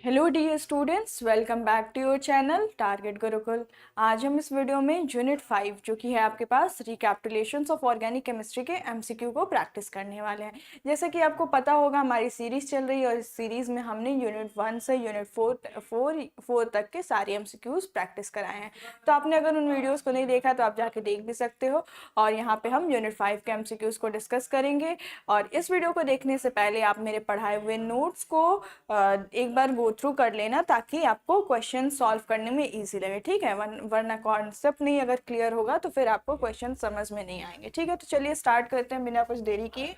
Hello dear students, welcome back to your channel target Gurukul. आज हम इस वीडियो में यूनिट 5 जो कि है आपके पास रिकैपिटुलेशंस ऑफ ऑर्गेनिक केमिस्ट्री के एमसीक्यू को प्रैक्टिस करने वाले हैं। जैसा कि आपको पता होगा हमारी सीरीज चल रही है और इस सीरीज में हमने यूनिट 1 से यूनिट 4 तक के सारे एमसीक्यूज प्रैक्टिस कराए हैं। तो आपने अगर उन वीडियोज़ को नहीं देखा तो आप जाके देख भी सकते हो। और यहाँ पे हम यूनिट 5 के एमसीक्यूज को डिस्कस करेंगे। और इस वीडियो को देखने से पहले आप मेरे पढ़ाए हुए नोट्स को एक बार गो थ्रू कर लेना ताकि आपको क्वेश्चन सॉल्व करने में इजी लगे, ठीक है। वरना कॉन्सेप्ट नहीं अगर क्लियर होगा तो फिर आपको क्वेश्चन समझ में नहीं आएंगे, ठीक है। तो चलिए स्टार्ट करते हैं बिना कुछ देरी किए।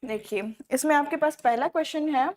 देखिए इसमें आपके पास पहला क्वेश्चन है।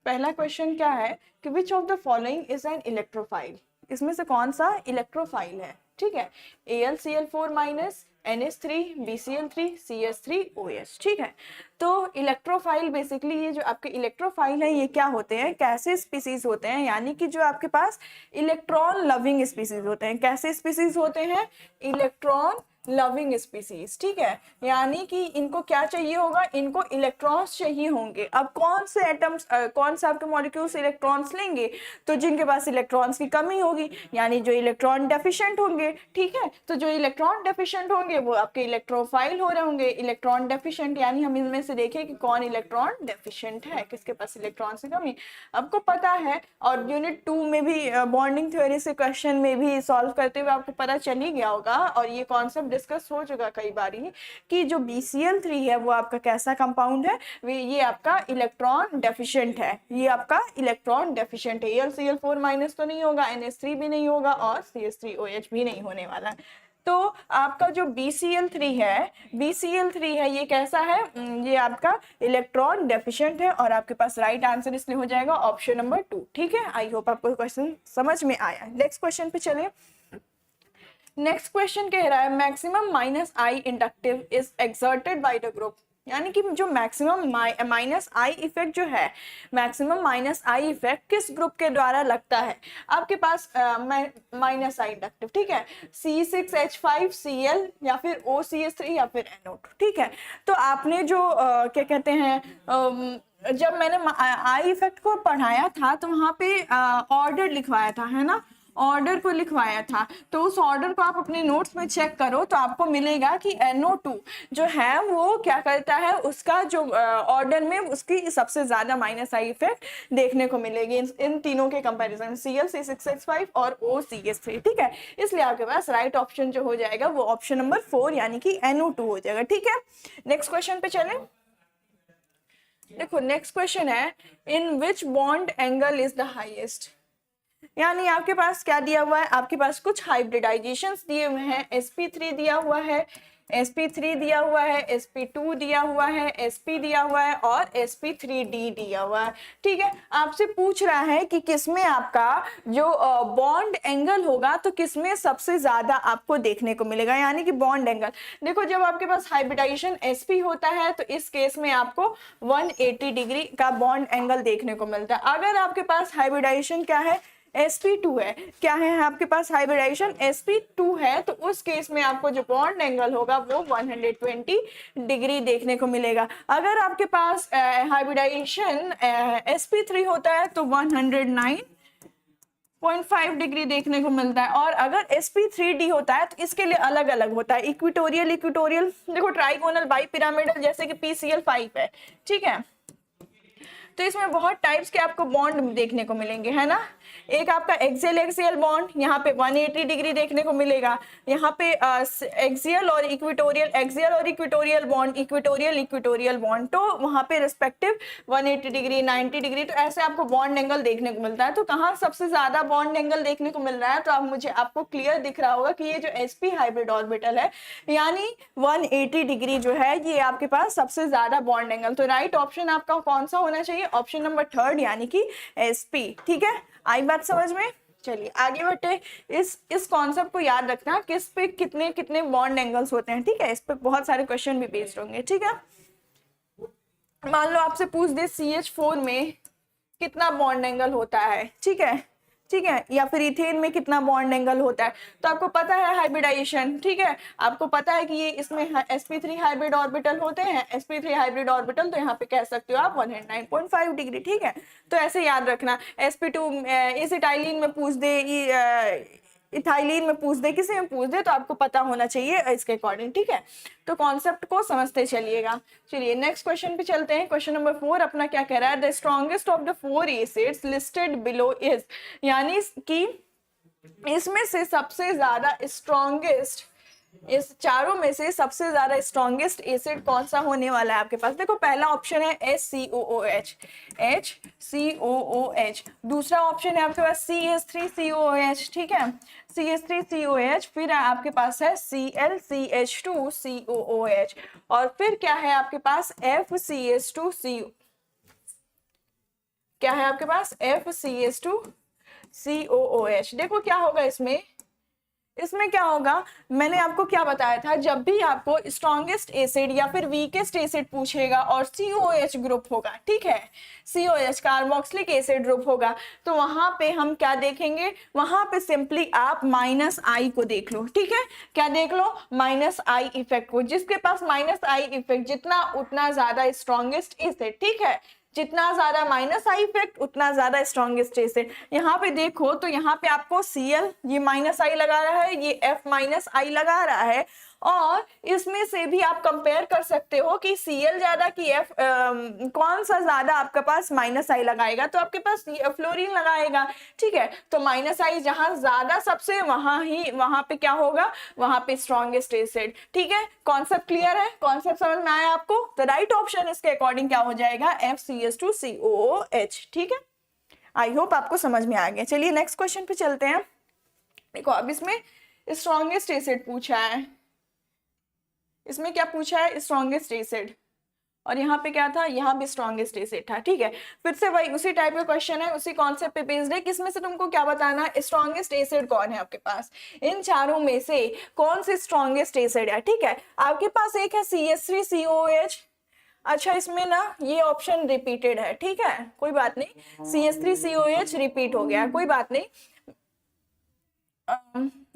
पहला क्वेश्चन क्या है कि विच of the following is an electrophile. इसमें से कौन सा इलेक्ट्रोफाइल है, ठीक है। AlCl4 minus NH3 BCl3 CS3 OH, ठीक है। तो इलेक्ट्रोफाइल बेसिकली ये जो आपके इलेक्ट्रोफाइल है ये क्या होते हैं, कैसे स्पीसीज होते हैं, यानी कि जो आपके पास इलेक्ट्रॉन लविंग स्पीसीज होते हैं। कैसे स्पीसीज होते हैं, इलेक्ट्रॉन लविंग स्पीसीज, ठीक है। यानी कि इनको क्या चाहिए होगा, इनको इलेक्ट्रॉन्स चाहिए होंगे। अब कौन से एटम्स कौन से आपके मॉलिक्यूल्स इलेक्ट्रॉन्स लेंगे, तो जिनके पास इलेक्ट्रॉन्स की कमी होगी, यानी जो इलेक्ट्रॉन डेफिशिएंट होंगे, ठीक है। तो जो इलेक्ट्रॉन डेफिशिएंट होंगे वो आपके इलेक्ट्रोफाइल हो रहे होंगे। इलेक्ट्रॉन डेफिशिएंट यानी हम इनमें से देखें कि कौन इलेक्ट्रॉन डेफिशिएंट है, किसके पास इलेक्ट्रॉन की कमी। आपको पता है और यूनिट 2 में भी बॉन्डिंग थ्योरी से क्वेश्चन में भी सॉल्व करते हुए आपको पता चल ही गया होगा और ये कॉन्सेप्ट डिस्कस हो चुका कई बारी कि जो BCl3 है वो आपका कैसा कंपाउंड है, ये आपका इलेक्ट्रॉन डेफिशिएंट है। ये आपका इलेक्ट्रॉन डेफिशिएंट है। AlCl4 माइनस तो नहीं होगा, NH3 भी नहीं होगा और CS3OH भी नहीं होने वाला। तो आपका जो BCl3 है ये कैसा है, ये आपका इलेक्ट्रॉन डेफिशिएंट है और आपके पास राइट आंसर इसलिए हो जाएगा ऑप्शन नंबर 2, ठीक है। आई होप आपको क्वेश्चन समझ में आया। नेक्स्ट क्वेश्चन पे चलिए। नेक्स्ट क्वेश्चन कह रहा है maximum minus I inductive is exerted by the group. यानी कि जो मैक्सिमम माइनस आई इफेक्ट जो है, मैक्सिमम माइनस आई इफेक्ट किस ग्रुप के द्वारा लगता है। आपके पास माइनस आई इंडक्टिव, ठीक है, C6H5Cl या फिर OCH3 या फिर NO2, ठीक है। तो आपने जो क्या कहते हैं, जब मैंने आई इफेक्ट को पढ़ाया था तो वहां पे ऑर्डर लिखवाया था, है ना, ऑर्डर को लिखवाया था। तो उस ऑर्डर को आप अपने नोट्स में चेक करो तो आपको मिलेगा कि NO2 जो है वो क्या करता है, उसका जो ऑर्डर में उसकी सबसे ज्यादा माइनस आई इफेक्ट देखने को मिलेगी इन तीनों के कंपैरिजन, Cl C6H5 और OCH3, ठीक है। इसलिए आपके पास राइट ऑप्शन जो हो जाएगा वो ऑप्शन नंबर 4 यानी कि NO2 हो जाएगा, ठीक है। नेक्स्ट क्वेश्चन पे चलें। देखो नेक्स्ट क्वेश्चन है in which bond angle is the highest. यानी आपके पास क्या दिया हुआ है, आपके पास कुछ हाइब्रिडाइजेशंस दिए हुए हैं। sp3 दिया हुआ है, sp3 दिया हुआ है, sp2 दिया हुआ है, sp दिया हुआ है और sp3d दिया हुआ है, ठीक है। आपसे पूछ रहा है कि किसमें आपका जो बॉन्ड एंगल होगा तो किसमें सबसे ज्यादा आपको देखने को मिलेगा, यानी कि बॉन्ड एंगल। देखो जब आपके पास हाइब्रिडाइजेशन sp होता है तो इस केस में आपको 180 डिग्री का बॉन्ड एंगल देखने को मिलता है। अगर आपके पास हाइब्रिडाइजेशन क्या है, sp2 है, क्या है आपके पास हाइब्रिडाइजेशन sp2 है, तो उस केस में आपको जो बॉन्ड एंगल होगा वो 120 डिग्री देखने को मिलेगा। अगर आपके पास हाइब्रिडाइजेशन sp3 होता है तो 109.5 डिग्री देखने को मिलता है। और अगर sp3d होता है तो इसके लिए अलग अलग होता है, इक्विटोरियल इक्विटोरियल, देखो ट्राइगोनल बाई पिरामिडल जैसे कि PCl5 है, ठीक है। तो इसमें बहुत टाइप्स के आपको बॉन्ड देखने को मिलेंगे, है ना। एक आपका एक्सियल एक्सियल बॉन्ड, यहाँ पे 180 डिग्री देखने को मिलेगा। यहाँ पे एक्सियल और इक्विटोरियल बॉन्ड, इक्विटोरियल बॉन्ड, तो वहाँ पे रिस्पेक्टिव 180 डिग्री 90 डिग्री, तो ऐसे आपको बॉन्ड एंगल देखने को मिलता है। तो कहाँ सबसे ज्यादा बॉन्ड एंगल देखने को मिल रहा है, तो आपको क्लियर दिख रहा होगा कि ये जो sp हाइब्रिड ऑर्बिटल है यानी 180 डिग्री जो है ये आपके पास सबसे ज्यादा बॉन्ड एंगल। तो राइट ऑप्शन आपका कौन सा होना चाहिए, ऑप्शन नंबर 3 यानी कि sp, ठीक है। आई बात समझ में। चलिए आगे बढ़ते। इस कॉन्सेप्ट को याद रखना किस पे कितने कितने बॉन्ड एंगल्स होते हैं, ठीक है। इस पे बहुत सारे क्वेश्चन भी बेस्ड होंगे, ठीक है। मान लो आपसे पूछ दे CH4 में कितना बॉन्ड एंगल होता है, ठीक है। ठीक है, या फिर इथेन में कितना बॉन्ड एंगल होता है, तो आपको पता है हाइब्रिडाइजेशन, ठीक है, आपको पता है कि ये इसमें sp3 हाइब्रिड ऑर्बिटल होते हैं, sp3 हाइब्रिड ऑर्बिटल, तो यहाँ पे कह सकते हो आप 109.5 डिग्री, ठीक है। तो ऐसे याद रखना, sp2 एसिटाइलिन में पूछ दे, इथाइलिन में पूछ दे, किसी में पूछ दे, तो आपको पता होना चाहिए इसके अकॉर्डिंग, ठीक है। तो कॉन्सेप्ट को समझते चलिएगा। चलिए नेक्स्ट क्वेश्चन पे चलते हैं। क्वेश्चन नंबर 4 अपना क्या कह रहा है, the strongest of the 4 acids listed below is, यानी कि इसमें से सबसे ज्यादा स्ट्रॉन्गेस्ट, इस चारों में से सबसे ज्यादा स्ट्रॉन्गेस्ट एसिड कौन सा होने वाला है आपके पास। देखो पहला ऑप्शन है HCOOH, HCOOH, दूसरा ऑप्शन है आपके पास CH3COOH, ठीक है, CH3COOH, फिर आपके पास है ClCH2COOH, और फिर क्या है आपके पास FCH2CO, क्या है आपके पास FCH2COOH। देखो क्या होगा इसमें, इसमें क्या होगा, मैंने आपको क्या बताया था, जब भी आपको स्ट्रॉन्गेस्ट एसिड या फिर वीकेस्ट एसिड पूछेगा और COOH ग्रुप होगा, ठीक है, COOH कार्बोक्सिलिक एसिड ग्रुप होगा, तो वहां पे हम क्या देखेंगे, वहां पे सिंपली आप -I को देख लो, ठीक है, क्या देख लो, -I इफेक्ट को, जिसके पास -I इफेक्ट जितना उतना ज्यादा स्ट्रॉन्गेस्ट एसिड, ठीक है, जितना ज्यादा -I इफेक्ट उतना ज्यादा स्ट्रॉन्गेस्ट एसिड। यहाँ पे देखो तो यहाँ पे आपको Cl ये -I लगा रहा है, ये F-I लगा रहा है, और इसमें से भी आप कंपेयर कर सकते हो कि Cl ज्यादा कि F, कौन सा ज्यादा आपके पास -I लगाएगा, तो आपके पास फ्लोरीन लगाएगा, ठीक है। तो -I जहां ज्यादा सबसे वहां पे क्या होगा, वहां पे स्ट्रॉन्गेस्ट एसिड, ठीक है। कॉन्सेप्ट क्लियर है, कॉन्सेप्ट समझ में आया आपको, तो राइट ऑप्शन इसके अकॉर्डिंग क्या हो जाएगा, FCH2COOH, ठीक है। आई होप आपको समझ में आ गया। चलिए नेक्स्ट क्वेश्चन पे चलते हैं। देखो अब इसमें स्ट्रॉन्गेस्ट एसिड पूछा है, इसमें क्या पूछा है, स्ट्रॉन्गेस्ट एसिड, और यहाँ पे क्या था, यहाँ भी स्ट्रॉन्गेस्ट एसिड था, ठीक है। फिर से वही उसी टाइप का क्वेश्चन है, उसी कॉन्सेप्ट पे बेस्ड है, किसमें से तुमको क्या बताना है, स्ट्रॉन्गेस्ट एसिड कौन है आपके पास, इन चारों में से कौन सी स्ट्रॉन्गेस्ट एसिड है, ठीक है। आपके पास एक है CH3COOH, अच्छा इसमें ना ये ऑप्शन रिपीटेड है, ठीक है, कोई बात नहीं, CH3COOH रिपीट हो गया, कोई बात नहीं,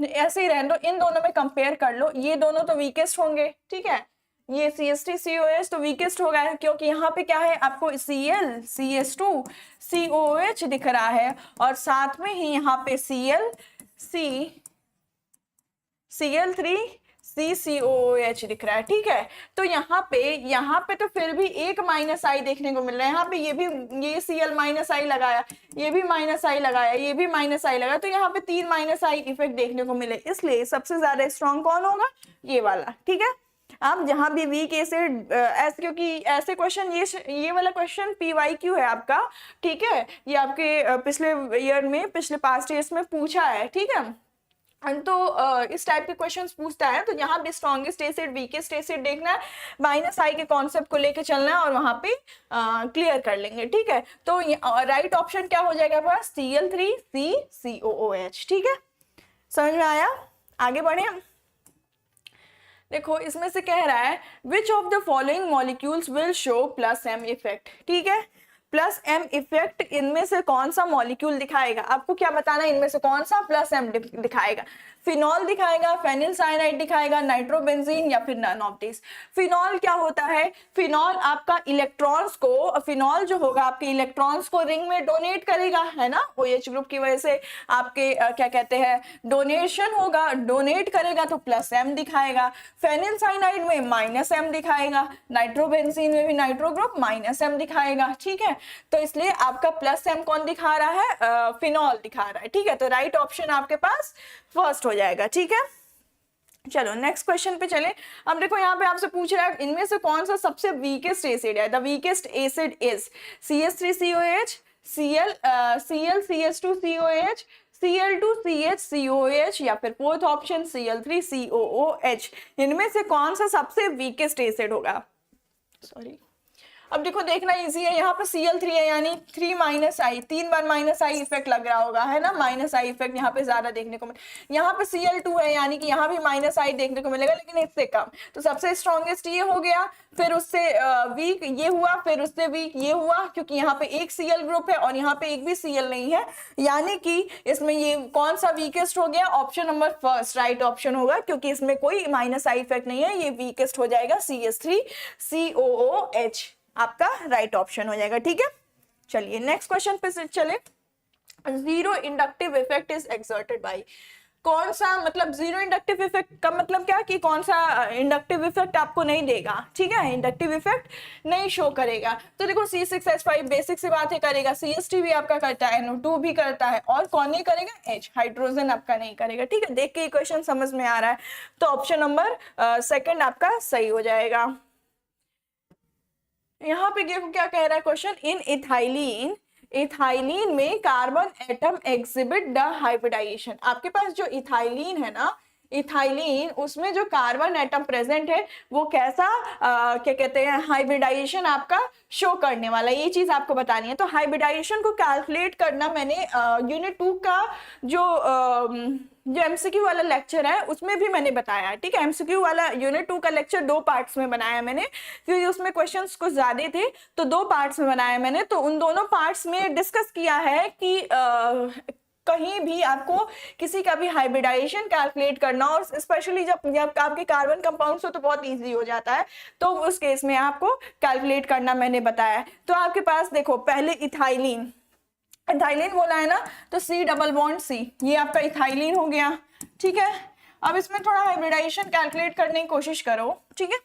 ऐसे ही रहने दो, इन दोनों में कंपेयर कर लो, ये दोनों तो वीकेस्ट होंगे, ठीक है, ये CH3COOH तो वीकेस्ट होगा, क्योंकि यहाँ पे क्या है, आपको Cl CH2COOH दिख रहा है, और साथ में ही यहाँ पे Cl3CCOOH दिख रहा है, ठीक है। तो यहाँ पे तो फिर भी एक -I देखने को मिल रहा है, यहाँ पे ये Cl -I लगाया, ये भी -I लगाया, ये भी -I लगाया, तो यहाँ पे 3 -I इफेक्ट देखने को मिले, इसलिए सबसे ज्यादा स्ट्रॉन्ग कौन होगा, ये वाला, ठीक है। आप जहां भी वीक एसिड ऐसे, क्योंकि ऐसे क्वेश्चन, ये वाला क्वेश्चन PYQ है आपका, ठीक है, ये आपके पिछले ईयर में, पिछले पास्ट ईयर्स में पूछा है, ठीक है। तो इस टाइप के क्वेश्चंस पूछता है, तो यहाँ भी स्ट्रॉन्गेस्ट एसिड वीकेस्ट एसिड देखना है, -I के कॉन्सेप्ट को लेके चलना है, और वहां पे क्लियर कर लेंगे, ठीक है। तो राइट ऑप्शन क्या हो जाएगा पास, Cl3CCOOH, ठीक है, समझ में आया, आगे बढ़े हम। देखो इसमें से कह रहा है which of the following molecules will show +M effect, ठीक है, +M इफेक्ट इनमें से कौन सा मॉलिक्यूल दिखाएगा, आपको क्या बताना है, इनमें से कौन सा +M दिखाएगा, फिनॉल दिखाएगा, फेनिल साइनाइड दिखाएगा, नाइट्रोबेंजीन, या फिर नन ऑफ दिस। फिनॉल क्या होता है, फिनॉल आपका इलेक्ट्रॉन्स को, फिनॉल जो होगा आपके इलेक्ट्रॉन्स को रिंग में डोनेट करेगा, है ना, OH ग्रुप की वजह से आपके क्या कहते हैं, डोनेशन होगा, डोनेट करेगा तो +M दिखाएगा, फेनिल साइनाइड में -M दिखाएगा, नाइट्रोबेंजीन में भी नाइट्रो ग्रुप -M दिखाएगा, ठीक है। तो इसलिए आपका +M कौन दिखा रहा है, फिनॉल दिखा रहा है, ठीक है। तो राइट ऑप्शन आपके पास फर्स्ट हो जाएगा, ठीक है। चलो नेक्स्ट क्वेश्चन पे चले। अब देखो यहाँ पे आपसे पूछ रहा है इनमें से कौन सा सबसे वीकेस्ट एसिड है, the weakest acid is CH3COOH, ClCH2COOH, Cl2CHCOOH, या फिर फोर्थ ऑप्शन Cl3COOH, इनमें से कौन सा सबसे वीकेस्ट एसिड होगा, सॉरी। अब देखो देखना इजी है, यहाँ पे Cl3 है यानी 3 minus I, 3 bar minus I effect लग रहा होगा, है ना, माइनस आई इफेक्ट यहाँ पे ज्यादा देखने को मिले। यहाँ पे Cl2 है यानी कि यहाँ भी माइनस आई देखने को मिलेगा लेकिन इससे कम। तो सबसे स्ट्रॉन्गेस्ट ये हो गया, फिर उससे वीक ये हुआ, फिर उससे वीक ये हुआ, क्योंकि यहाँ पे एक Cl ग्रुप है और यहाँ पे एक भी Cl नहीं है, यानी कि इसमें ये कौन सा वीकेस्ट हो गया, option number first right option होगा, क्योंकि इसमें कोई माइनस आई इफेक्ट नहीं है, ये वीकेस्ट हो जाएगा CH3COOH आपका राइट ऑप्शन हो जाएगा। ठीक है, चलिए नेक्स्ट क्वेश्चन पे चले। Zero inductive effect is exerted by, कौन सा, मतलब जीरो इंडक्टिव इफेक्ट का मतलब क्या कि कौन सा इंडक्टिव इफेक्ट आपको नहीं देगा, ठीक है, इंडक्टिव इफेक्ट नहीं शो करेगा। तो देखो C6H5 बेसिक सी बात है करेगा, CH3 भी आपका करता है, NO2 भी करता है, और कौन नहीं करेगा, H, हाइड्रोजन आपका नहीं करेगा। ठीक है, देख के क्वेश्चन समझ में आ रहा है, तो ऑप्शन नंबर सेकंड आपका सही हो जाएगा। यहाँ पे देखो क्या कह रहा है क्वेश्चन, इन इथाइलिन, इथाइलिन में carbon atom exhibit the hybridization. आपके पास जो इथाइलिन है ना, इथाइलिन उसमें जो कार्बन एटम प्रेजेंट है वो कैसा क्या कहते हैं, हाइब्रिडाइजेशन आपका शो करने वाला, ये चीज आपको बतानी है। तो हाइब्रिडाइजेशन को कैलकुलेट करना मैंने यूनिट 2 का जो एमसीक्यू वाला लेक्चर है उसमें भी मैंने बताया है। ठीक है, एमसीक्यू वाला यूनिट 2 का लेक्चर 2 पार्ट्स में बनाया मैंने, क्योंकि उसमें क्वेश्चंस कुछ ज्यादा थे, तो 2 पार्ट्स में बनाया मैंने। तो उन दोनों पार्ट्स में डिस्कस किया है कि कहीं भी आपको किसी का भी हाइब्रिडाइजेशन कैलकुलेट करना, और स्पेशली जब आपके कार्बन कंपाउंड्स हो तो बहुत इजी हो जाता है, तो उस केस में आपको कैलकुलेट करना मैंने बताया। तो आपके पास देखो पहले इथाइलिन, इथाइलिन बोला है ना, तो C डबल बॉन्ड C, ये आपका इथाइलिन हो गया। ठीक है, अब इसमें थोड़ा हाइब्रिडाइजेशन कैलकुलेट करने की कोशिश करो। ठीक है,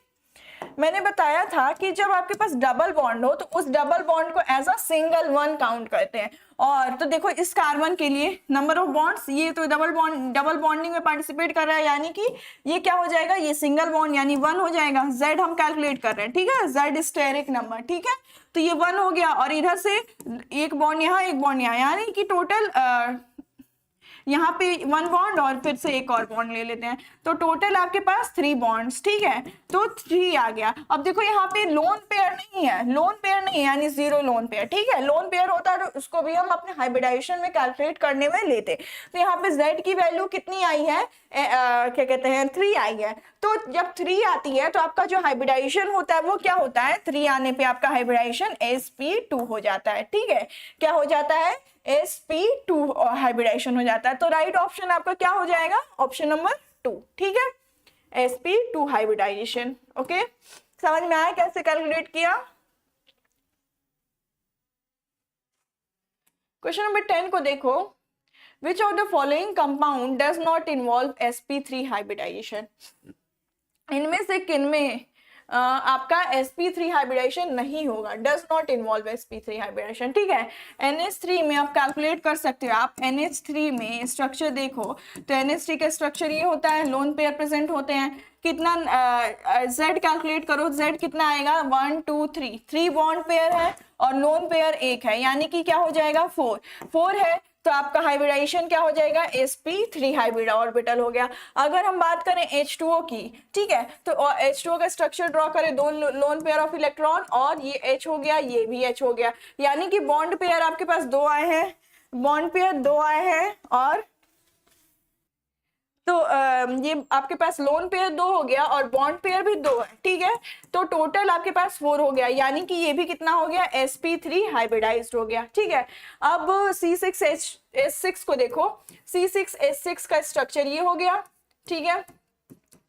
मैंने बताया था कि जब आपके पास डबल बॉन्ड हो तो उस डबल बॉन्ड को as a single one count करते हैं। और तो देखो इस कार्बन के लिए नंबर ऑफ बॉन्ड्स, ये तो डबल बॉन्डिंग में पार्टिसिपेट कर रहा है, यानी कि ये क्या हो जाएगा, ये सिंगल बॉन्ड यानी 1 हो जाएगा। Z हम कैलकुलेट कर रहे हैं, ठीक है, Z स्टेरिक नंबर। ठीक है, तो ये 1 हो गया, और इधर से एक बॉन्ड यहाँ एक बॉन्ड यहाँ, यानी कि टोटल यहाँ पे 1 बॉन्ड और फिर से एक और बॉन्ड ले लेते हैं, तो टोटल आपके पास 3 बॉन्ड्स। ठीक है, तो 3 आ गया। अब देखो यहाँ पे लोन पेयर नहीं है, लोन पेयर नहीं है यानी 0 लोन पेयर। ठीक है, लोन पेयर होता तो उसको भी हम अपने हाइब्रिडाइजेशन में कैलकुलेट करने में लेते। तो यहाँ पे Z की वैल्यू कितनी आई है, क्या कहते हैं, 3 आई है। तो जब 3 आती है तो आपका जो हाइब्रिडाइजेशन होता है वो क्या होता है, 3 आने पे आपका हाइब्रिडाइजेशन sp2 हो जाता है। ठीक है, क्या हो जाता है, sp2 हाइब्रिडाइजेशन हो जाता है। तो राइट ऑप्शन आपका क्या हो जाएगा, ऑप्शन नंबर 2। ठीक है, sp2 हाइब्रिडाइजेशन। ओके, समझ में आया कैसे कैलकुलेट किया। क्वेश्चन नंबर 10 को देखो, which of the following compound does not involve sp3 hybridization। इनमें से किनमें आपका sp3 हाइब्रिडाइजेशन नहीं होगा, does not involve sp3 hybridisation. ठीक है, NH3 में आप कैलकुलेट कर सकते हो। आप NH3 में स्ट्रक्चर देखो तो NH3 का स्ट्रक्चर ये होता है, लोन पेयर प्रेजेंट होते हैं। कितना Z कैलकुलेट करो, Z कितना आएगा, 1 2 3, 3 बॉन्ड पेयर है और लोन पेयर 1 है, यानी कि क्या हो जाएगा, 4 है। तो आपका हाइब्रिडाइजेशन क्या हो जाएगा, sp3 हाइब्रिड ऑर्बिटल हो गया। अगर हम बात करें H2O की, ठीक है, तो H2O का स्ट्रक्चर ड्रॉ करें, 2 लोन पेयर ऑफ इलेक्ट्रॉन, और ये H हो गया, ये भी H हो गया, यानी कि बॉन्ड पेयर आपके पास 2 आए हैं, बॉन्ड पेयर 2 आए हैं, और तो ये आपके पास लोन पेयर 2 हो गया और बॉन्ड पेयर भी 2 है। ठीक है, तो टोटल आपके पास 4 हो गया, यानी कि ये भी कितना हो गया, sp3 हाइब्रिडाइज्ड हो गया। ठीक है, अब C6H6 को देखो, C6H6 का स्ट्रक्चर ये हो गया। ठीक है,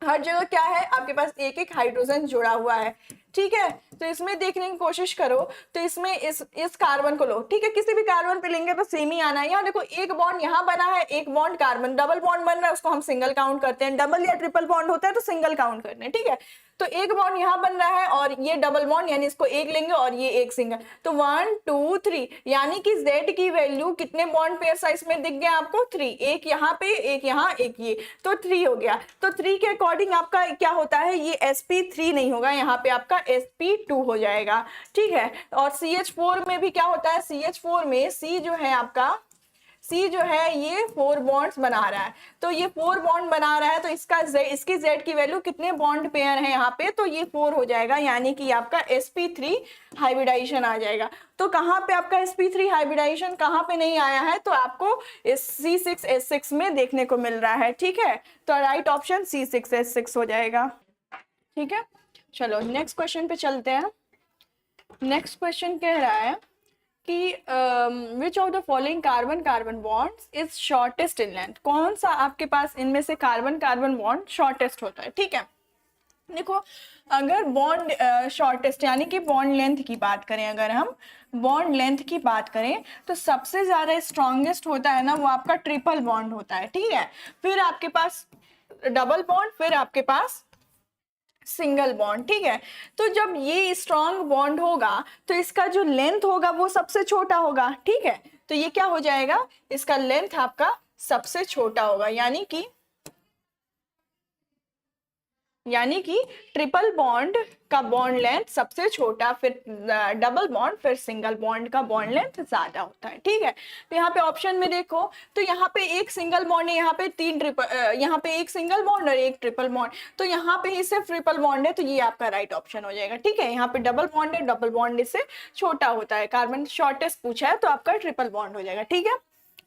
हर जगह क्या है, आपके पास एक एक हाइड्रोजन जुड़ा हुआ है। ठीक है, तो इसमें देखने की कोशिश करो, तो इसमें इस कार्बन को लो। ठीक है, किसी भी कार्बन पे लेंगे तो सेम ही आना है। यहाँ देखो एक बॉन्ड यहाँ बना है, एक बॉन्ड कार्बन, डबल बॉन्ड बन रहा है उसको हम सिंगल काउंट करते हैं, डबल या ट्रिपल बॉन्ड होता है तो सिंगल काउंट करते हैं। ठीक है, तो एक बॉन्ड यहाँ बन रहा है और ये डबल बॉन्ड, यानी इसको एक लेंगे और ये एक सिंगल, तो 1 2 3, यानी कि Z की वैल्यू कितने बॉन्ड पेयर साइज में दिख गया आपको, 3, एक यहाँ पे एक यहाँ एक ये, तो 3 हो गया। तो 3 के अकॉर्डिंग आपका क्या होता है, ये sp3 नहीं होगा, यहाँ पे आपका sp2 हो जाएगा। ठीक है, और CH4 में भी क्या होता है, CH4 में C जो है आपका सी जो है ये 4 बॉन्ड्स बना रहा है, तो ये 4 बॉन्ड बना रहा है, तो इसकी जेड की वैल्यू कितने बॉन्ड पेयर है यहाँ पे, तो ये 4 हो जाएगा, यानी कि आपका sp3 हाइब्रिडाइजेशन आ जाएगा। तो कहाँ पे आपका sp3 हाइब्रिडाइजेशन कहाँ पे नहीं आया है, तो आपको इस C6H6 में देखने को मिल रहा है, ठीक है। तो राइट ऑप्शन C6H6 हो जाएगा, ठीक है। चलो नेक्स्ट क्वेश्चन पे चलते हैं। नेक्स्ट क्वेश्चन कह रहा है कि विच of the following carbon carbon bonds is shortest in length, कौन सा आपके पास इनमें से कार्बन कार्बन बॉन्ड शॉर्टेस्ट होता है, ठीक है। देखो अगर बॉन्ड शॉर्टेस्ट यानी कि बॉन्ड लेंथ की बात करें, अगर हम बॉन्ड लेंथ की बात करें तो सबसे ज्यादा स्ट्रॉन्गेस्ट होता है ना वो आपका ट्रिपल बॉन्ड होता है, ठीक है। फिर आपके पास डबल बॉन्ड, फिर आपके पास सिंगल बॉन्ड, ठीक है। तो जब ये स्ट्रॉन्ग बॉन्ड होगा तो इसका जो लेंथ होगा वो सबसे छोटा होगा, ठीक है। तो ये क्या हो जाएगा, इसका लेंथ आपका सबसे छोटा होगा, यानी कि ट्रिपल बॉन्ड का बॉन्ड लेंथ सबसे छोटा, फिर डबल बॉन्ड, फिर सिंगल बॉन्ड का बॉन्ड लेंथ ज्यादा होता है, ठीक है। तो यहाँ पे ऑप्शन में देखो तो यहाँ पे एक सिंगल बॉन्ड है, यहाँ पे यहाँ पे एक सिंगल बॉन्ड और एक ट्रिपल बॉन्ड, तो यहाँ पे ही सिर्फ ट्रिपल बॉन्ड है, तो ये आपका राइट ऑप्शन हो जाएगा, ठीक है। यहाँ पे डबल बॉन्ड है, डबल बॉन्ड इससे छोटा होता है, कार्बन शॉर्टेस्ट पूछा है तो आपका ट्रिपल बॉन्ड हो जाएगा, ठीक है।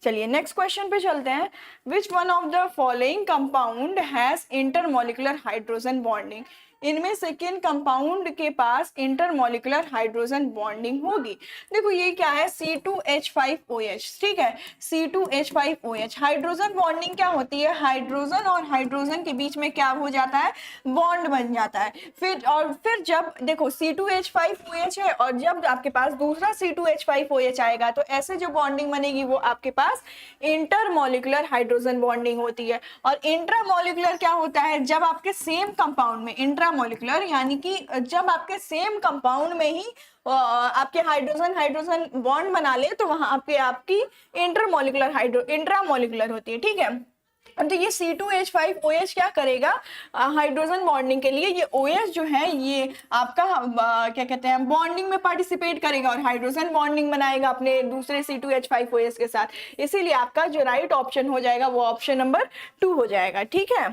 चलिए नेक्स्ट क्वेश्चन पे चलते हैं। Which one of the following compound has intermolecular hydrogen bonding, इनमें से किन कंपाउंड के पास इंटरमोलिकुलर हाइड्रोजन बॉन्डिंग होगी। देखो ये क्या है, C2H5OH, ठीक है, C2H5OH। हाइड्रोजन बॉन्डिंग क्या होती है, हाइड्रोजन और हाइड्रोजन के बीच में क्या हो जाता है, बॉन्ड बन जाता है। फिर जब देखो C2H5OH है और जब आपके पास दूसरा C2H5OH आएगा तो ऐसे जो बॉन्डिंग बनेगी वो आपके पास इंटरमोलिकुलर हाइड्रोजन बॉन्डिंग होती है। और इंट्रामोलिकुलर क्या होता है, जब आपके सेम कंपाउंड में, इंट्रामोलिकुलर यानी कि जब आपके सेम कंपाउंड में ही आपके हाइड्रोजन हाइड्रोजन बॉन्ड बना ले तो वहां आपकी इंट्रामोलिकुलर होती है, ठीक है। तो ये C2H5OH क्या करेगा, हाइड्रोजन बॉन्डिंग के लिए ये OH जो है ये आपका क्या कहते हैं बॉन्डिंग में पार्टिसिपेट करेगा और हाइड्रोजन बॉन्डिंग बनाएगा अपने दूसरे C2H5OH के साथ, इसीलिए आपका जो राइट ऑप्शन हो जाएगा वो ऑप्शन नंबर 2 हो जाएगा, ठीक है।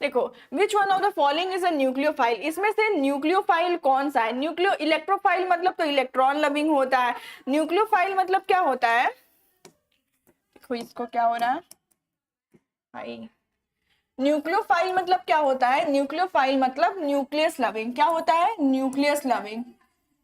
देखो which one of the following is a nucleophile, इसमें से न्यूक्लियोफाइल कौन सा है। न्यूक्लियो इलेक्ट्रोफाइल मतलब तो इलेक्ट्रॉन लविंग होता है, न्यूक्लियोफाइल मतलब क्या होता है, देखो इसको क्या हो रहा है भाई, न्यूक्लियोफाइल मतलब क्या होता है, न्यूक्लियोफाइल मतलब न्यूक्लियस लविंग, क्या होता है, न्यूक्लियस लविंग,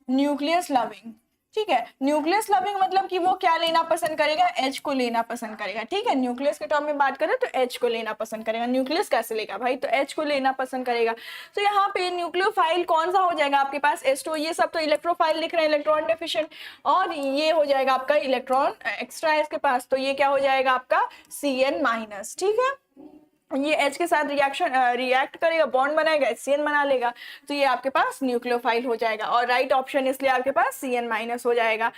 न्यूक्लियस लविंग, ठीक है। न्यूक्लियस लविंग मतलब कि वो क्या लेना पसंद करेगा, H को लेना पसंद करेगा, ठीक है। न्यूक्लियस के टर्म में बात करें तो H को लेना पसंद करेगा, न्यूक्लियस कैसे लेगा भाई, तो H को लेना पसंद करेगा। तो यहाँ पे न्यूक्लियोफाइल कौन सा हो जाएगा आपके पास, H2, ये सब तो इलेक्ट्रोफाइल लिख रहे हैं, इलेक्ट्रॉन डेफिशिएंट, और ये हो जाएगा आपका इलेक्ट्रॉन एक्स्ट्रा है इसके पास, तो ये क्या हो जाएगा आपका Cn-, ठीक है। ये H के साथ रिएक्ट करेगा, बॉन्ड बनाएगा, HCN बना लेगा, तो ये आपके पास न्यूक्लियोफाइल हो जाएगा और राइट ऑप्शन इसलिए आपके पास Cn- हो जाएगा।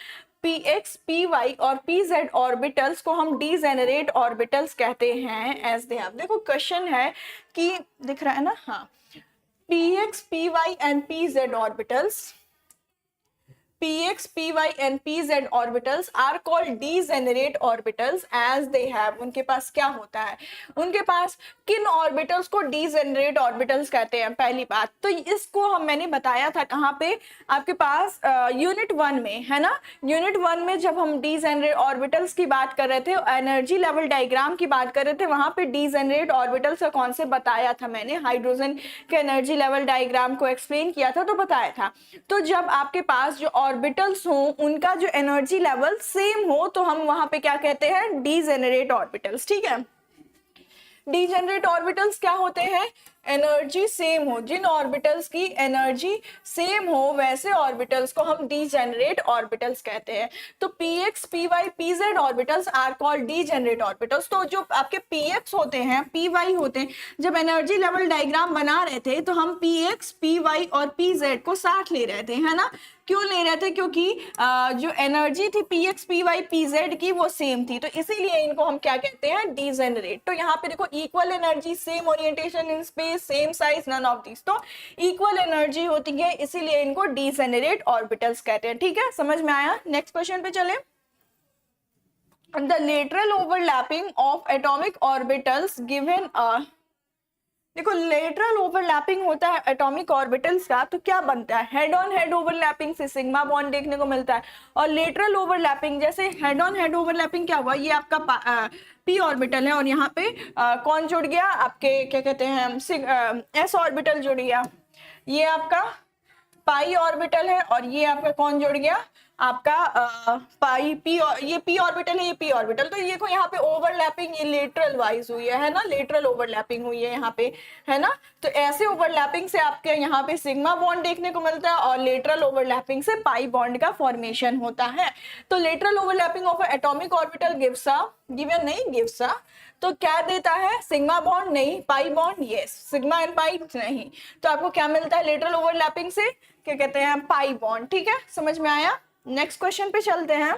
Px, Py और Pz ऑर्बिटल्स को हम डीजेनरेट ऑर्बिटल्स कहते हैं एज दे हैव। देखो क्वेश्चन है कि दिख रहा है ना, हाँ, Px, Py and Pz orbitals, Px, Py and Pz orbitals are called degenerate orbitals as they have, उनके पास क्या होता है, उनके पास किन ऑर्बिटल्स को डीजेनरेट ऑर्बिटल्स कहते हैं। पहली बात तो इसको मैंने बताया था कहाँ पे, आपके पास यूनिट 1 में है ना, यूनिट 1 में जब हम डीजेनरेट ऑर्बिटल्स की बात कर रहे थे, एनर्जी लेवल डायग्राम की बात कर रहे थे, वहां पे डीजेनरेट ऑर्बिटल्स का कॉन्सेप्ट बताया था मैंने, हाइड्रोजन के एनर्जी लेवल डायग्राम को एक्सप्लेन किया था तो बताया था। तो जब आपके पास जो ऑर्बिटल्स हो उनका जो एनर्जी लेवल सेम हो तो हम वहां पे क्या कहते हैं, डीजेनरेट ऑर्बिटल्स, ठीक है। डीजेनरेट ऑर्बिटल्स क्या होते हैं, एनर्जी सेम हो, जिन ऑर्बिटल्स की एनर्जी सेम हो वैसे ऑर्बिटल्स को हम डीजेनरेट ऑर्बिटल्स कहते हैं। तो Px, Py, Pz orbitals are called degenerate orbitals. तो जो आपके Px होते हैं, Py होते हैं, जब एनर्जी लेवल डायग्राम बना रहे थे तो हम Px, Py और Pz को साथ ले रहे थे, है ना। क्यों ले रहे थे, क्योंकि जो एनर्जी थी Px, Py, Pz की वो सेम थी, तो इसीलिए इनको हम क्या कहते हैं, डीजेनरेट। तो यहाँ पे देखो equal energy, same orientation in space, same size, none of this, तो इक्वल एनर्जी होती है, इसीलिए इनको डीजेनरेट ऑर्बिटल्स कहते हैं, ठीक है, समझ में आया। नेक्स्ट क्वेश्चन पे चले। The lateral overlapping of atomic orbitals given देखो लेटरल ओवरलैपिंग होता है एटॉमिक ऑर्बिटल्स का, तो क्या बनता है, हेड ऑन हेड ओवरलैपिंग से सिग्मा बॉन्ड देखने को मिलता है। और लेटरल ओवरलैपिंग, जैसे हेड ऑन हेड ओवरलैपिंग क्या हुआ, ये आपका पी ऑर्बिटल है और यहाँ पे कौन जुड़ गया, आपके क्या कहते हैं एस ऑर्बिटल जुड़ गया, ये आपका पाई ऑर्बिटल है और ये आपका कौन जुड़ गया, आपका पाई पी, ये पी ऑर्बिटल है, ये पी ऑर्बिटल। तो ये को यहाँ पे ओवरलैपिंग ये लेटरल वाइज हुई है ना, लेटरल ओवरलैपिंग हुई है यहाँ पे, है ना। तो ऐसे ओवरलैपिंग से आपके यहाँ पे सिग्मा बॉन्ड देखने को मिलता है और लेटरल ओवरलैपिंग से पाई बॉन्ड का फॉर्मेशन होता है। तो lateral overlapping of atomic orbital gives a, given नहीं गिव्स अ, तो क्या देता है, सिग्मा बॉन्ड नहीं, pi bond, yes, sigma and pi नहीं। तो आपको क्या मिलता है लेटरल ओवरलैपिंग से, क्या कहते हैं, पाई बॉन्ड। ठीक है, समझ में आया। नेक्स्ट क्वेश्चन पे चलते हैं।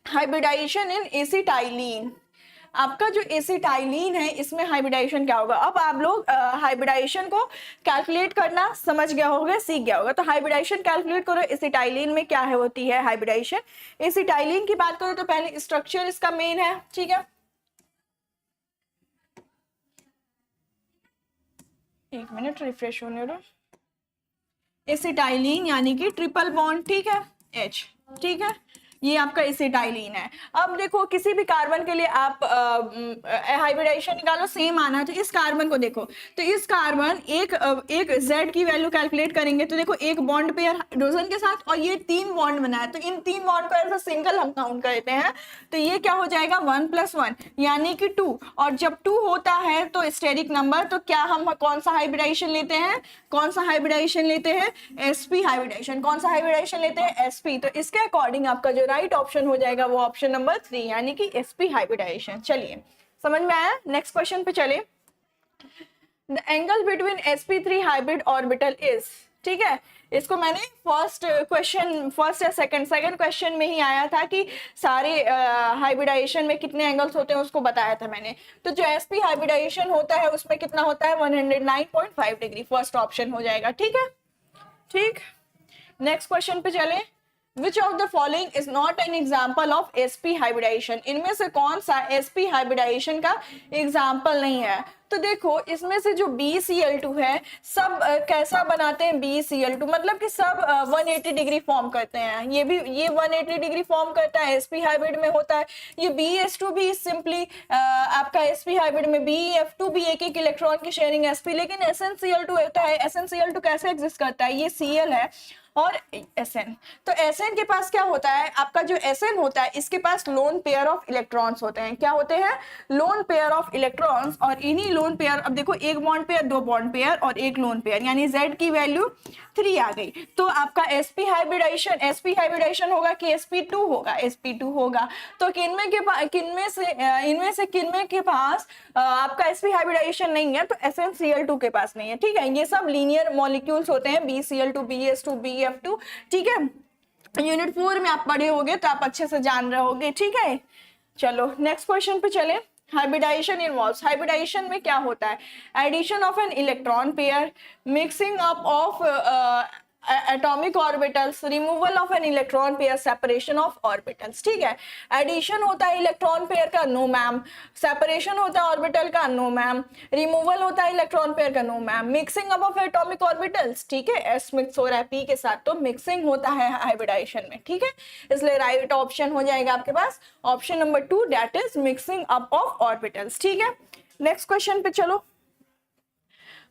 हाइब्रिडाइजेशन इन एसिटाइलिन, आपका जो एसिटाइलिन है इसमें हाइब्रिडाइजेशन क्या होगा। अब आप लोग हाइब्रिडाइजेशन को कैलकुलेट करना समझ गया होगा, सीख गया होगा। तो हाइब्रिडाइजेशन कैलकुलेट करो, एसिटाइलिन में क्या है होती है हाइब्रिडाइजेशन। एसिटाइलिन की बात करो तो पहले स्ट्रक्चर इसका मेन है, ठीक है, एक मिनट रिफ्रेश होने दो। एसिटाइलिन यानी कि ट्रिपल बॉन्ड, ठीक है, H, ठीक है, ये आपका एसिटाइलिन है। अब देखो किसी भी कार्बन के लिए आप हाइब्रिडाइजेशन निकालो, सेम आना। तो इस कार्बन को देखो, तो इस कार्बन एक Z की वैल्यू कैलकुलेट करेंगे तो देखो एक बॉन्ड पेयर हाइड्रोजन के साथ और ये 3 बॉन्ड बनाया, तो इन 3 बॉन्ड को एज अ सिंगल हम काउंट करते हैं। तो ये क्या हो जाएगा 1 + 1 यानी कि 2। और जब 2 होता है तो स्टेरिक नंबर, तो क्या हम कौन सा हाइब्रिडाइजेशन लेते हैं, कौन सा हाइब्रिडाइजेशन लेते हैं, sp हाइब्रिडाइजेशन। कौन सा हाइब्रिडाइजेशन लेते हैं, sp। तो इसके अकॉर्डिंग आपका जो राइट ऑप्शन हो जाएगा वो ऑप्शन नंबर 3 यानी कि sp हाइब्रिडाइजेशन। चलिए समझ में आया। नेक्स्ट क्वेश्चन पे चले। The angle between sp3 hybrid orbital is, ठीक है, इसको मैंने फर्स्ट या सेकंड क्वेश्चन में ही आया था कि सारे हाइब्रिडाइजेशन में कितने एंगल्स होते हैं उसको बताया था मैंने। तो जो sp हाइब्रिडाइजेशन होता है उसमें कितना होता है 109.5 डिग्री, फर्स्ट ऑप्शन हो जाएगा। ठीक है, ठीक। नेक्स्ट क्वेश्चन पे चले। Which of the following is not an example of sp hybridization? इनमें से कौन सा sp hybridization का एग्जाम्पल नहीं है। तो देखो इसमें से जो BCl2 है सब कैसा बनाते हैं, BCl2 मतलब कि सब 180 डिग्री फॉर्म करते हैं। ये 180 डिग्री फॉर्म करता है, sp हाइब्रिड में होता है। ये BS2 भी सिंपली आपका sp हाइब्रिड में, BF2 भी एक इलेक्ट्रॉन की शेयरिंग sp, लेकिन SnCl2 होता है। SnCl2 कैसे एग्जिस्ट करता है, ये Cl है और Sn। तो Sn के पास क्या होता है, आपका जो Sn होता है इसके पास लोन पेयर ऑफ इलेक्ट्रॉन्स होते हैं। क्या होते हैं, लोन पेयर ऑफ इलेक्ट्रॉन्स। और इन्हीं लोन पेयर, अब देखो एक बॉन्ड पेयर, 2 बॉन्ड पेयर और एक लोन पेयर, यानी Z की वैल्यू 3 आ गई। तो आपका sp हाइब्रिडाइजेशन होगा कि sp2 होगा, sp2 होगा। तो इनमें से किनमें के पास आपका sp हाइब्रिडाइजेशन नहीं है, तो SnCl2 के पास नहीं है। ठीक है, ये सब लीनियर मॉलिक्यूल्स होते हैं, BCl2, BS2, BF2। ठीक है, यूनिट 4 में आप पढ़े होगे तो आप अच्छे से जान रहे होगे। ठीक है, चलो नेक्स्ट क्वेश्चन पे चले। हाइब्रिडाइजेशन इन्वॉल्व्स, हाइब्रिडाइजेशन में क्या होता है, addition of an electron pair, mixing up of atomic orbitals, removal of an electron pair, separation of orbitals. ठीक है, एडिशन होता है इलेक्ट्रॉन पेयर का, नो मैम। सेपरेशन होता है ऑर्बिटल का, नो मैम। रिमूवल होता है इलेक्ट्रॉन पेयर का, no ma'am. Mixing up of atomic orbitals, ठीक है, s मिक्स हो रहा है p के साथ, तो मिक्सिंग होता है हाइब्रिडाइजेशन में। ठीक है, इसलिए राइट ऑप्शन हो जाएगा आपके पास option number 2, that is mixing up of orbitals. ठीक है, नेक्स्ट क्वेश्चन पे चलो।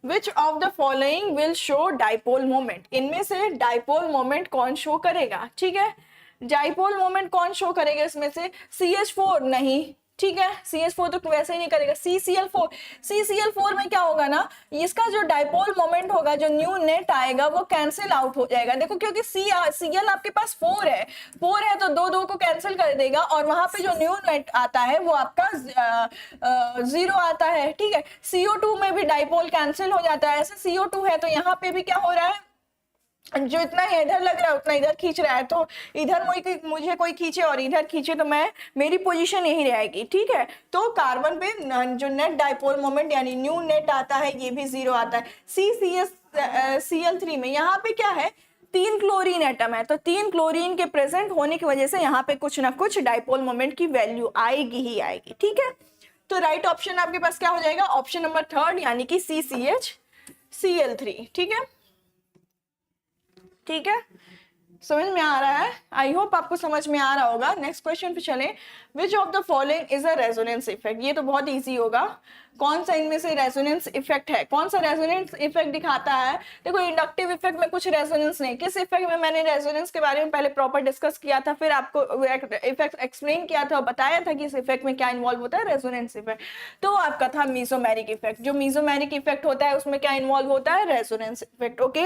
Which of the following will show dipole moment? इनमें से डाइपोल मोमेंट कौन शो करेगा। ठीक है, डाइपोल मोमेंट कौन शो करेगा इसमें से, CH4 नहीं। ठीक है, CH4 तो वैसे ही नहीं करेगा। CCl4 में क्या होगा ना, इसका जो डाइपोल मोमेंट होगा, जो न्यू नेट आएगा वो कैंसिल आउट हो जाएगा। देखो क्योंकि Cl आपके पास 4 है तो 2 को कैंसिल कर देगा और वहां पे जो न्यू नेट आता है वो आपका 0 आता है। ठीक है, CO2 में भी डाइपोल कैंसिल हो जाता है। ऐसे CO2 है तो यहाँ पे भी क्या हो रहा है, जो इतना इधर लग रहा है उतना इधर खींच रहा है। तो इधर मुझे कोई खींचे और इधर खींचे तो मेरी पोजीशन यही रहेगी। ठीक है, तो कार्बन पे जो नेट डाइपोल मोमेंट यानी न्यू नेट आता है ये भी 0 आता है। CCl3 में यहाँ पे क्या है, 3 क्लोरीन एटम है, तो 3 क्लोरीन के प्रेजेंट होने की वजह से यहाँ पे कुछ ना कुछ डाइपोल मोमेंट की वैल्यू आएगी ही आएगी, ठीक है। तो राइट ऑप्शन आपके पास क्या हो जाएगा, ऑप्शन नंबर 3 यानी कि CCHCl3, ठीक है, ठीक है, समझ में आ रहा है, आई होप आपको समझ में आ रहा होगा। नेक्स्ट क्वेश्चन पे चलें, विच of the following is a resonance effect, ये तो बहुत इजी होगा, कौन सा इनमें से रेजोनेंस इफेक्ट है, कौन सा रेजोनेंस इफेक्ट दिखाता है। देखो इंडक्टिव इफेक्ट में कुछ रेजोनेंस नहीं, किस इफेक्ट में मैंने रेजोनेंस के बारे में पहले प्रॉपर डिस्कस किया था, फिर आपको इफेक्ट एक्सप्लेन किया था, बताया था कि इस इफेक्ट में क्या इन्वॉल्व होता है, रेजोनेंस इफेक्ट। तो आपका था मीसोमेरिक इफेक्ट, जो मीसोमेरिक इफेक्ट होता है उसमें क्या इन्वॉल्व होता है, resonance effect, okay.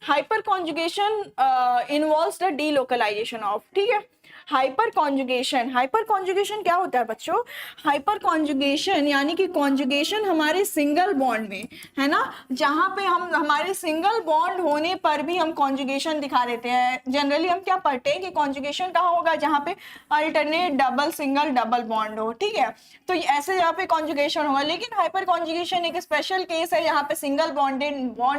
Hyperconjugation involves the delocalization of, ठीक है। हाइपर कॉन्जुगेशन क्या होता है बच्चों, हाइपर कॉन्जुगेशन यानी कि कॉन्जुगेशन हमारे सिंगल बॉन्ड में है ना, जहां पे हम हमारे सिंगल बॉन्ड होने पर भी हम कॉन्जुगेशन दिखा देते हैं। जनरली हम क्या पढ़ते हैं कि कॉन्जुगेशन कहाँ होगा, जहाँ पे alternate double single double bond हो, ठीक है, तो ऐसे यहाँ पे कॉन्जुगेशन होगा। लेकिन हाइपर कॉन्जुगेशन एक स्पेशल केस है, यहाँ पे सिंगल बॉन्ड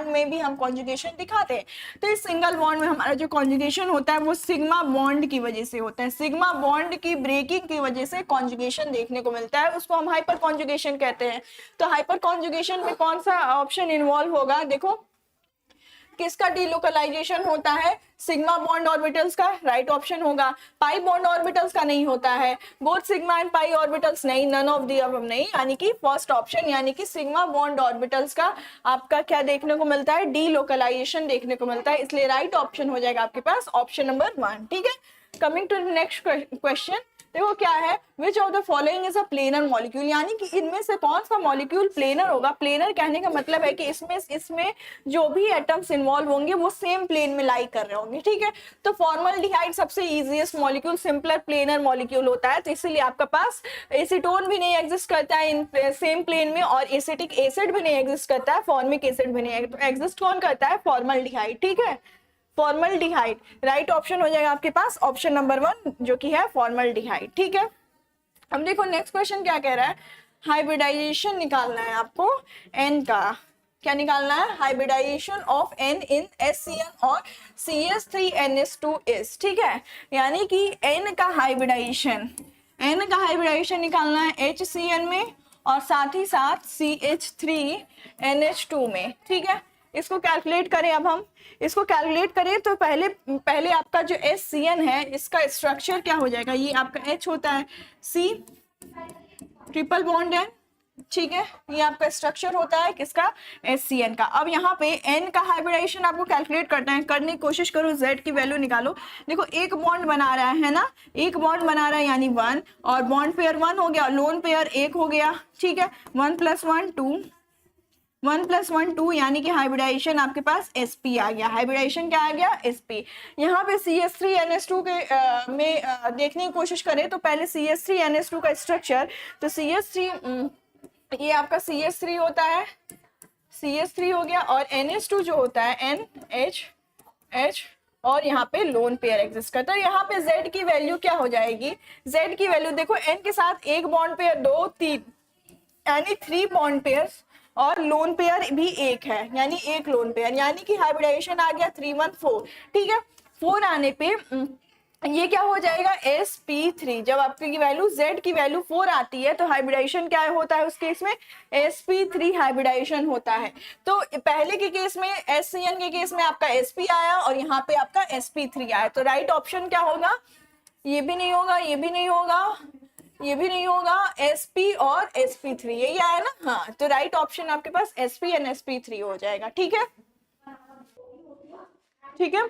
में भी हम कॉन्जुगेशन दिखाते हैं। तो इस सिंगल बॉन्ड में हमारा जो कॉन्जुगेशन होता है वो सिग्मा बॉन्ड की वजह से होता है, सिग्मा बॉन्ड की ब्रेकिंग की वजह से कॉन्जुगेशन देखने को मिलता है, उसको हम हाइपर कॉन्जुगेशन कहते हैं। तो हाइपर कॉन्जुगेशन में कौन सा ऑप्शन इन्वॉल्व होगा, देखो किसका डीलोकलाइजेशन होता है, सिग्मा बॉन्ड ऑर्बिटल्स का, राइट ऑप्शन होगा। पाई बॉन्ड ऑर्बिटल्स का नहीं होता है, both sigma and pi orbitals नहीं, नन ऑफ दी अबव नहीं, यानी कि फर्स्ट ऑप्शन यानी कि सिग्मा बॉन्ड ऑर्बिटल्स का आपका क्या देखने को मिलता है, डीलोकलाइजेशन देखने को मिलता है, इसलिए राइट ऑप्शन हो जाएगा आपके पास ऑप्शन नंबर 1, ठीक है। Coming to the next question, देखो क्या है, which of the following is a planar molecule, यानी कि इनमें से कौन सा मॉलिक्यूल प्लेनर होगा। प्लेनर कहने का मतलब है कि इसमें जो भी एटम्स इन्वॉल्व होंगे वो सेम प्लेन में लाई कर रहे होंगे, ठीक है। तो फॉर्मल्डिहाइड सबसे easiest molecule, simpler planar molecule होता है, तो इसीलिए आपका पास एसीटोन भी नहीं एग्जिस्ट करता है इन सेम प्लेन में, और एसिटिक एसिड भी नहीं एग्जिस्ट करता है, फॉर्मिक एसिड भी नहीं एग्जिस्ट कौन करता है, फॉर्मल्डिहाइड, ठीक है, फॉर्मल्डिहाइड। राइट ऑप्शन हो जाएगा आपके पास ऑप्शन नंबर 1 जो कि है फॉर्मल्डिहाइड, ठीक है। अब देखो नेक्स्ट क्वेश्चन क्या कह रहा है, हाइब्रिडाइजेशन निकालना है आपको एन का, क्या निकालना है, hybridization of N in HCl और CH3NH2 इज, ठीक है, यानी कि एन का हाइब्रिडाइजेशन निकालना है HCl में और साथ ही साथ CH3NH2 में, ठीक है। इसको कैलकुलेट करें, अब हम इसको कैलकुलेट करें तो पहले आपका जो HCl है इसका स्ट्रक्चर क्या हो जाएगा, ये आपका H होता है, C ट्रिपल बॉन्ड है, ठीक है, ये आपका स्ट्रक्चर होता है किसका, HCl का। अब यहाँ पे N का हाइब्रिडाइजेशन आपको कैलकुलेट करना है, करने की कोशिश करो, Z की वैल्यू निकालो। देखो एक बॉन्ड बना रहा है ना, एक बॉन्ड बना रहा है यानी 1, और बॉन्ड पेयर 1 हो गया और लोन पेयर 1 हो गया, ठीक है, 1 + 1 2, 1 + 1 2, यानी कि हाइब्रिडाइजेशन आपके पास sp आ गया, हाइब्रिडाइजेशन क्या आ गया, sp। यहाँ पे CH3NH2 के में देखने की कोशिश करें तो पहले CH3NH2 का स्ट्रक्चर, तो CH3 ये आपका CH3 होता है, CH3 हो गया, और NH2 जो होता है NH और यहाँ पे लोन पेयर एग्जिस्ट करता है। यहाँ पे Z की वैल्यू क्या हो जाएगी, Z की वैल्यू देखो N के साथ एक बॉन्ड पेयर 2 3 यानी 3 बॉन्ड पेयर्स, और लोन पेयर भी एक है यानी एक लोन पेयर, यानी कि हाइब्रिडाइजेशन आ गया 3 1 4, ठीक है। 4 आने पे ये क्या हो जाएगा, sp3। जब आपकी वैल्यू Z की वैल्यू 4 आती है तो हाइब्रिडाइजेशन क्या होता है उस केस में, sp3 हाइब्रिडाइजेशन होता है। तो पहले के केस में HCl के केस में आपका sp आया और यहाँ पे आपका sp3 आया, तो राइट ऑप्शन क्या होगा, ये भी नहीं होगा, ये भी नहीं होगा, ये भी नहीं होगा, sp और sp3 यही आया ना, हाँ, तो राइट ऑप्शन आपके पास sp एंड sp3 हो जाएगा, ठीक है, ठीक है।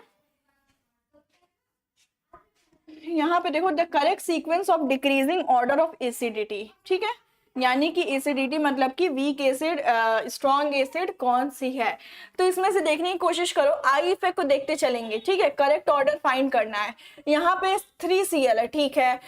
यहाँ पे देखो the correct sequence of decreasing order of acidity, ठीक है, यानी कि एसिडिटी मतलब कि वीक एसिड स्ट्रॉन्ग एसिड कौन सी है। तो इसमें से देखने की कोशिश करो, आई इफेक्ट को देखते चलेंगे, ठीक है, करेक्ट ऑर्डर फाइंड करना है। यहाँ पे 3Cl है, ठीक है,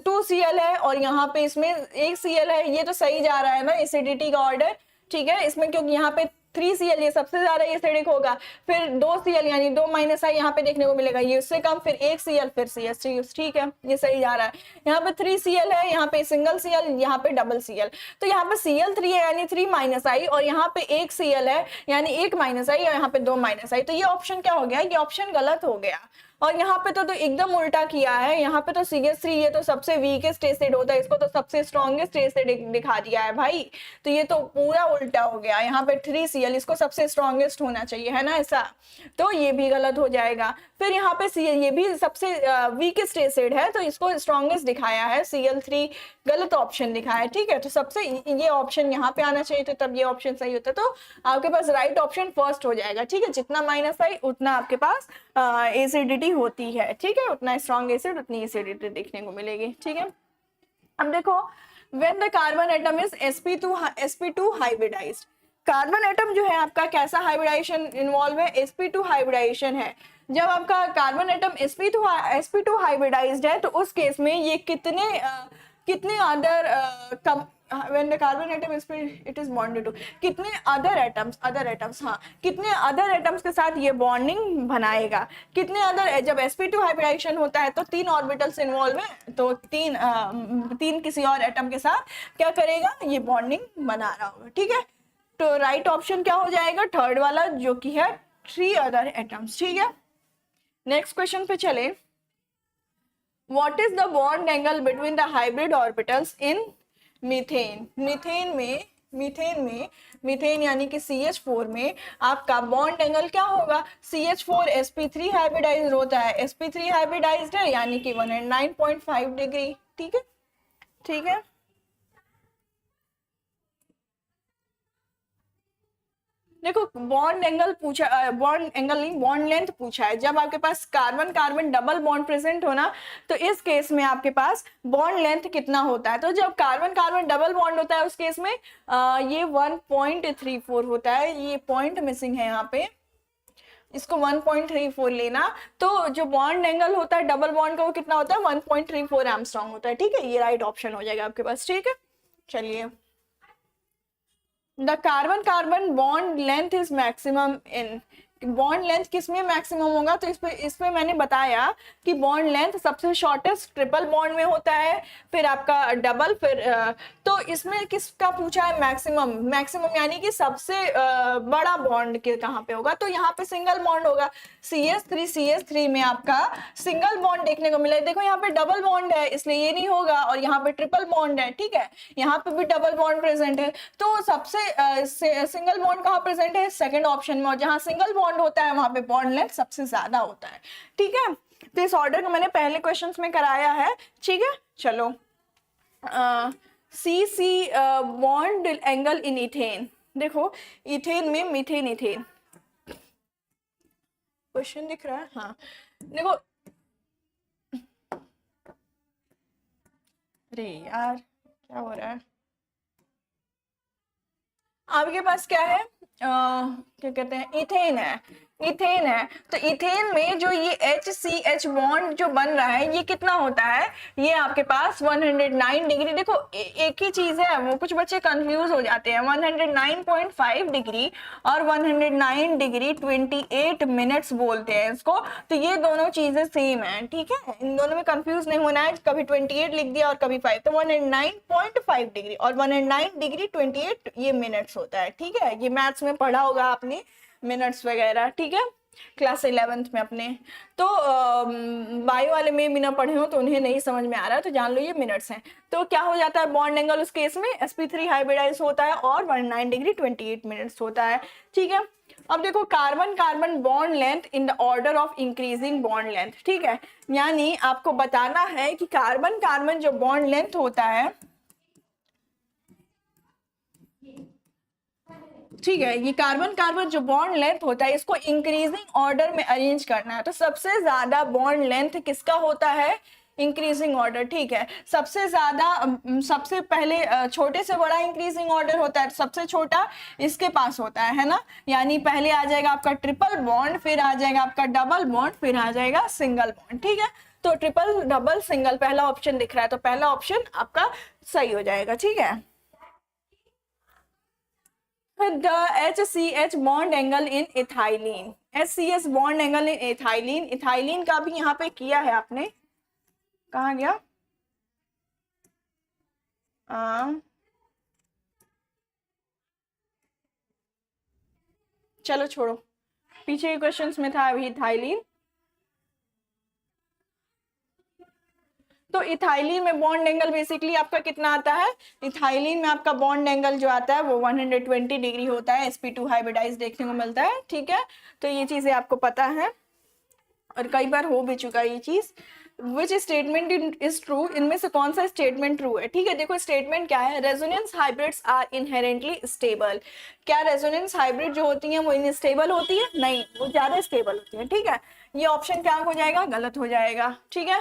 2Cl है, और यहाँ पे इसमें 1Cl है, ये तो सही जा रहा है ना एसिडिटी का ऑर्डर, ठीक है, इसमें क्योंकि यहाँ पे 3Cl ये सबसे ज्यादा एसिडिक होगा, फिर 2Cl यानी 2 माइनस आई यहाँ पे देखने को मिलेगा, ये उससे कम, फिर 1Cl, फिर CH3, ठीक है ये सही जा रहा है। यहाँ पे 3Cl है, यहाँ पे सिंगल Cl, यहाँ पे डबल Cl, तो यहाँ पे Cl3 है यानी 3 माइनस आई, और यहाँ पे 1Cl है यानी 1 माइनस आई, और यहाँ पे 2 माइनस आई, तो ये ऑप्शन क्या हो गया, ये ऑप्शन गलत हो गया। और यहाँ पे तो एकदम उल्टा किया है, यहाँ पे तो CH3 ये तो सबसे वीकेस्ट एसिड होता है, इसको तो सबसे स्ट्रॉन्गेस्ट एसिड दिखा दिया है भाई, तो ये तो पूरा उल्टा हो गया। यहाँ पे 3Cl इसको सबसे स्ट्रॉन्गेस्ट होना चाहिए, है ना ऐसा, तो ये भी गलत हो जाएगा। फिर यहाँ पे ये भी सबसे वीकेस्ट एसिड है, तो इसको स्ट्रॉन्गेस्ट दिखाया है, Cl3 गलत ऑप्शन दिखाया है, ठीक है, तो सबसे ये ऑप्शन यहाँ पे आना चाहिए, तो तब ये ऑप्शन सही होता, तो आपके पास राइट ऑप्शन फर्स्ट हो जाएगा, ठीक है, जितना माइनस आई उतना आपके पास एसिडिटी होती है, ठीक है, उतना स्ट्रॉन्ग एसिड उतनी एसिडिटी देखने को मिलेगी, ठीक है। अब देखो when the carbon atom is sp2 hybridized, carbon atom जो है आपका कैसा हाइब्रिडाइजेशन इन्वॉल्व है, sp2 हाइब्रिडाइजेशन है। जब आपका कार्बन एटम sp2 हाइब्रिडाइज्ड है, तो उस केस में ये कितने other when the carbon atom it is bonded to कितने अदर एटम्स, हाँ कितने अदर एटम्स के साथ ये बॉन्डिंग बनाएगा, कितने अदर, जब sp2 हाइब्रिडाइजेशन होता है तो 3 ऑर्बिटल्स इन्वॉल्व है, तो तीन किसी और एटम के साथ क्या करेगा, ये बॉन्डिंग बना रहा होगा, ठीक है, तो राइट ऑप्शन क्या हो जाएगा, थर्ड वाला, जो कि है 3 अदर एटम्स, ठीक है। नेक्स्ट क्वेश्चन पे चले, what is the bond angle between the hybrid orbitals in methane, methane यानी कि CH4 में आपका बॉन्ड एंगल क्या होगा, CH4 sp3 हाइब्रिडाइज्ड होता है, sp3 हाइब्रिडाइज्ड है यानी कि 109.5 डिग्री, ठीक है, ठीक है। देखो बॉन्ड एंगल पूछा, बॉन्ड एंगल नहीं बॉन्ड लेंथ पूछा है, जब आपके पास carbon carbon double bond present हो ना, तो इस केस में आपके पास बॉन्ड लेंथ कितना होता है, तो जब कार्बन कार्बन डबल बॉन्ड होता है उस केस में ये 1.34 होता है, ये पॉइंट मिसिंग है यहाँ पे, इसको 1.34 लेना, तो जो बॉन्ड एंगल होता है डबल बॉन्ड का वो कितना होता है, 1.34 एंगस्ट्रॉम होता है, ठीक है, ये राइट ऑप्शन हो जाएगा आपके पास, ठीक है। चलिए, the carbon carbon bond length is maximum in, bond length किसमें मैक्सिमम होगा, तो इसमें मैंने बताया कि बॉन्ड लेंथ सबसे शॉर्टेस्ट ट्रिपल बॉन्ड में होता है, फिर आपका डबल, फिर तो इसमें किसका पूछा है, मैक्सिमम यानी कि सबसे बड़ा बॉन्ड के कहाँ पे होगा, तो यहाँ पे सिंगल बॉन्ड होगा, CH3 में आपका सिंगल बॉन्ड देखने को मिला, देखो यहाँ पे डबल बॉन्ड है इसलिए ये नहीं होगा, और यहाँ पे ट्रिपल बॉन्ड है, ठीक है, यहाँ पे भी डबल बॉन्ड प्रेजेंट है, तो सबसे सिंगल बॉन्ड कहाँ प्रेजेंट है, सेकंड ऑप्शन में, और जहाँ सिंगल बॉन्ड होता है वहां पे बॉन्ड लेंथ सबसे ज्यादा होता है, ठीक है, तो इस ऑर्डर को मैंने पहले क्वेश्चंस में कराया है, ठीक है। चलो सी बॉन्ड एंगल इन इथेन, देखो इथेन में मीथेन क्वेश्चन दिख रहा है, हाँ देखो, अरे यार क्या हो रहा है, आपके पास क्या है, क्या कहते हैं, इथेन है, तो इथेन में जो ये HCH बॉन्ड जो बन रहा है ये कितना होता है, ये आपके पास 109 डिग्री, देखो एक ही चीज है, वो कुछ बच्चे कंफ्यूज हो जाते हैं, 109.5 डिग्री और 109 डिग्री 28 मिनट्स बोलते हैं इसको, तो ये दोनों चीजें सेम है, ठीक है, इन दोनों में कंफ्यूज नहीं होना है, कभी 28 लिख दिया और कभी 5, तो 109.5 डिग्री और 109 डिग्री 28 ये मिनट्स होता है, ठीक है, ये मैथ्स में पढ़ा होगा आपने मिनट्स वगैरह, ठीक है, क्लास 11th में अपने, तो बायो वाले में बिना पढ़े हो तो उन्हें नहीं समझ में आ रहा है, तो जान लो ये मिनट्स हैं, तो क्या हो जाता है बॉन्ड एंगल उस केस में sp3 हाइब्रिडाइज होता है और 109 डिग्री 28 मिनट्स होता है, ठीक है। अब देखो carbon carbon bond length in the order of increasing bond length, ठीक है, यानी आपको बताना है कि कार्बन कार्बन जो बॉन्ड लेंथ होता है, ठीक है, ये कार्बन कार्बन जो बॉन्ड लेंथ होता है इसको इंक्रीजिंग ऑर्डर में अरेंज करना है, तो सबसे ज्यादा बॉन्ड लेंथ किसका होता है, इंक्रीजिंग ऑर्डर, ठीक है, सबसे ज्यादा सबसे पहले छोटे से बड़ा इंक्रीजिंग ऑर्डर होता है, सबसे छोटा इसके पास होता है ना, यानी पहले आ जाएगा आपका ट्रिपल बॉन्ड, फिर आ जाएगा आपका डबल बॉन्ड, फिर आ जाएगा सिंगल बॉन्ड, ठीक है, तो ट्रिपल डबल सिंगल पहला ऑप्शन दिख रहा है, तो पहला ऑप्शन आपका सही हो जाएगा, ठीक है। The HCH bond angle in ethylene, HCH bond angle in ethylene, ethylene का भी यहाँ पे किया है आपने, कहाँ गया, चलो छोड़ो, पीछे के क्वेश्चंस में था अभी इथाइलिन। तो इथाइलिन में बॉन्ड एंगल बेसिकली आपका कितना आता है, इथाइलिन में आपका बॉन्ड एंगल जो आता है वो 120 डिग्री होता है, sp2 हाइब्रिडाइज देखने को मिलता है, ठीक है। तो ये चीजें आपको पता है और कई बार हो भी चुका है ये चीज। विच स्टेटमेंट इज ट्रू, इनमें से कौन सा स्टेटमेंट ट्रू है, ठीक है। देखो स्टेटमेंट क्या है, resonance hybrids are inherently stable. क्या रेजोनेंस हाइब्रिड जो होती है वो इनस्टेबल होती है, नहीं, वो ज्यादा स्टेबल होती है, ठीक है। ये ऑप्शन क्या हो जाएगा, गलत हो जाएगा, ठीक है।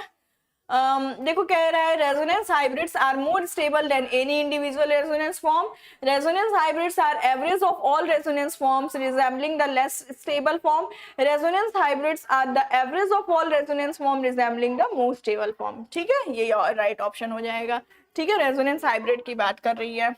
देखो कह रहा है resonance hybrids are more stable than any individual resonance form, resonance hybrids are average of all resonance forms resembling the less stable form, resonance hybrids are the average of all resonance form resembling the most stable form, ठीक है, ये right option हो जाएगा, ठीक है। Resonance hybrid की बात कर रही है।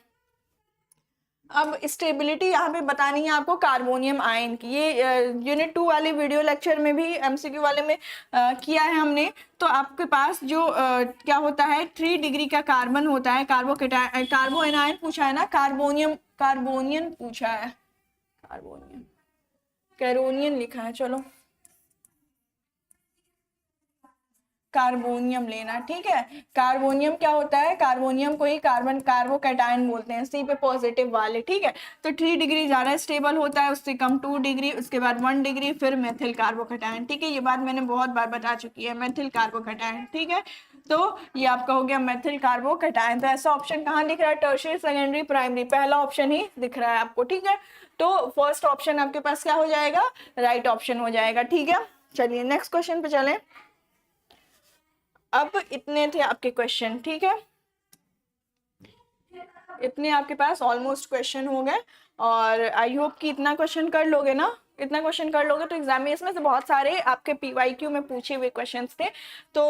अब स्टेबिलिटी यहाँ पे बतानी है आपको कार्बोनियम आयन की, ये यूनिट 2 वाले वीडियो लेक्चर में भी एमसीक्यू वाले में किया है हमने। तो आपके पास जो क्या होता है 3 डिग्री का कार्बन होता है, कार्बो एनायन पूछा है ना, कार्बोनियन पूछा है, कैरोनियन लिखा है, चलो कार्बोनियम लेना, ठीक है। कार्बोनियम क्या होता है, कार्बोनियम को ही कार्बन कार्बोकैटायन बोलते हैं, सी पे पॉजिटिव वाले, ठीक है। तो 3 डिग्री ज्यादा स्टेबल होता है, उससे कम 2 डिग्री, उसके बाद 1 डिग्री, फिर मेथिल कार्बोकैटायन, ठीक है। ये बात मैंने बहुत बार बता चुकी है, मेथिल कार्बोकैटायन, ठीक है। तो ये आपका हो गया मेथिल कार्बोकैटायन। तो ऐसा ऑप्शन कहाँ दिख रहा है, टर्शियरी, सेकेंडरी, प्राइमरी, पहला ऑप्शन ही दिख रहा है आपको, ठीक है। तो फर्स्ट ऑप्शन आपके पास क्या हो जाएगा, राइट ऑप्शन हो जाएगा, ठीक है। चलिए नेक्स्ट क्वेश्चन पे चलें। अब इतने थे आपके क्वेश्चन, ठीक है, इतने आपके पास ऑलमोस्ट क्वेश्चन हो गए और आई होप कि इतना क्वेश्चन कर लोगे ना, इतना क्वेश्चन कर लोगे तो एग्जाम में इसमें से बहुत सारे आपके पीवाईक्यू में पूछे हुए क्वेश्चंस थे, तो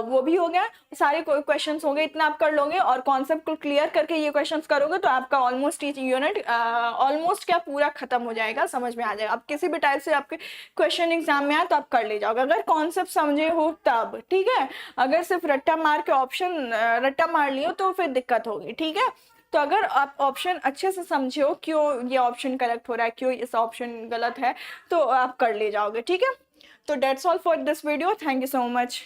वो भी हो गया, सारे क्वेश्चंस हो गए, इतना आप कर लोगे और कॉन्सेप्ट को क्लियर करके ये क्वेश्चंस करोगे तो आपका ऑलमोस्ट यूनिट ऑलमोस्ट क्या पूरा खत्म हो जाएगा, समझ में आ जाएगा। आप किसी भी टाइप से आपके क्वेश्चन एग्जाम में आए तो आप कर ले जाओगे, अगर कॉन्सेप्ट समझे हो तब, ठीक है। अगर सिर्फ रट्टा मार के ऑप्शन रट्टा मार लियो तो फिर दिक्कत होगी, ठीक है। तो अगर आप ऑप्शन अच्छे से समझे हो क्यों ये ऑप्शन करेक्ट हो रहा है, क्यों इस ऑप्शन गलत है, तो आप कर ले जाओगे, ठीक है। तो that's all for this video, thank you so much.